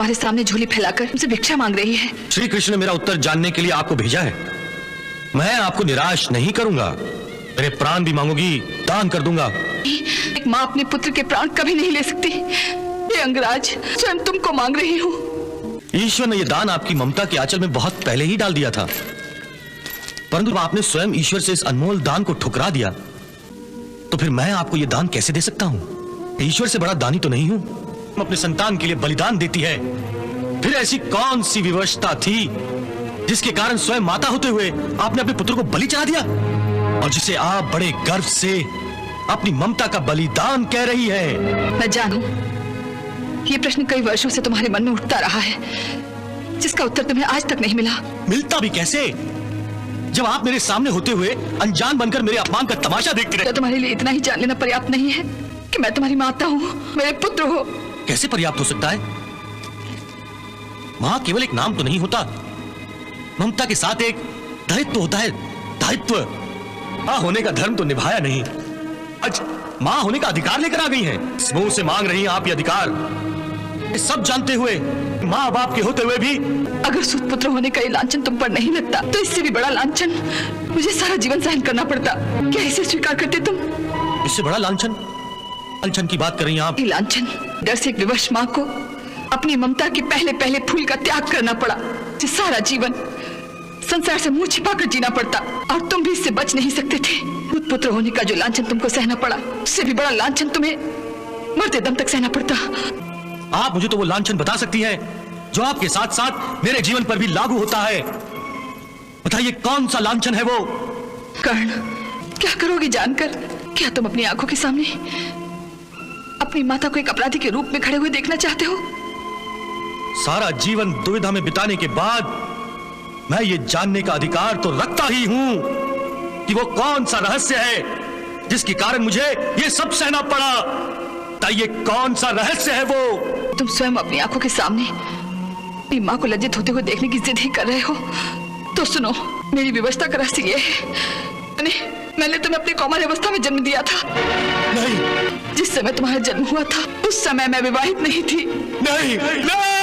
हमारे सामने झोली फैलाकर मुझसे भिक्षा मांग रही है। श्री कृष्ण ने मेरा उत्तर जानने के लिए आपको भेजा है। मैं आपको निराश नहीं करूंगा। मेरे प्राण भी मांगोगी, दान कर दूंगा। एक माँ अपने पुत्र के प्राण कभी नहीं ले सकती। ये अंगराज स्वयं तुमको मांग रही हूँ। ईश्वर ने यह दान आपकी ममता के आंचल में बहुत पहले ही डाल दिया था, परंतु आपने स्वयं ईश्वर से इस अनमोल दान को ठुकरा दिया, तो फिर मैं आपको यह दान कैसे दे सकता हूं? ईश्वर से बड़ा दानी तो नहीं हूं। अपने संतान के लिए बलिदान देती है, फिर ऐसी कौन सी विवशता थी जिसके कारण स्वयं माता होते हुए आपने अपने पुत्र को बलि चढ़ा दिया, और जिसे आप बड़े गर्व से अपनी ममता का बलिदान कह रही है? मैं जानूं, ये प्रश्न कई वर्षों से तुम्हारे मन में उठता रहा है, जिसका उत्तर तुम्हें आज तक नहीं मिला। मिलता भी कैसे, जब आप मेरे सामने होते हुए अनजान बनकर मेरे अपमान का तमाशा देखते रहे। क्या तुम्हारे लिए इतना ही जान लेना पर्याप्त नहीं है कि मैं तुम्हारी माता हूँ, मेरे पुत्र हो? कैसे पर्याप्त हो सकता है? मां केवल एक नाम तो नहीं होता, ममता के साथ एक दायित्व होता है। दायित्व। मां होने का धर्म तो निभाया नहीं, आज मां होने का अधिकार लेकर आ गई हैं। मुंह से मांग रही हैं आप ये अधिकार, ये सब जानते हुए, मां बाप के होते हुए भी। अगर सूत पुत्र होने का ये लांछन तुम पर नहीं लगता, तो इससे भी बड़ा लांछन मुझे सारा जीवन सहन करना पड़ता। क्या इसे स्वीकार करते तुम? इससे बड़ा लांछन? लांछन की बात कर रही हैं आप? ये लांछन डर से एक विवश मां को अपनी ममता के पहले पहले फूल का त्याग करना पड़ा, जिस सारा जीवन संसार से मुंह छिपाकर जीना पड़ता, और तुम भी इससे बच नहीं सकते थे। सूत पुत्र होने का जो लांछन तुमको सहना पड़ा, उससे भी बड़ा लांछन तुम्हें मरते दम तक सहना पड़ता। आप मुझे तो वो लांछन बता सकती हैं जो आपके साथ साथ मेरे जीवन पर भी लागू होता है। बताइए कौन सा लांछन है वो? कर्ण, क्या करोगे जानकर? क्या तुम अपनी आंखों के सामने अपनी माता को एक अपराधी के रूप में खड़े हुए देखना चाहते हो? सारा जीवन दुविधा में बिताने के बाद मैं ये जानने का अधिकार तो रखता ही हूं कि वो कौन सा रहस्य है जिसके कारण मुझे ये सब सहना पड़ा। बताइए कौन सा रहस्य है वो? तुम स्वयं अपनी आंखों के सामने अपनी मां को लज्जित होते हुए देखने की जिद ही कर रहे हो, तो सुनो, मेरी विवशता का रहस्य ये है, मैंने तुम्हें अपनी कौमार अवस्था में जन्म दिया था। नहीं। जिस समय तुम्हारा जन्म हुआ था, उस समय मैं विवाहित नहीं थी। नहीं, नहीं।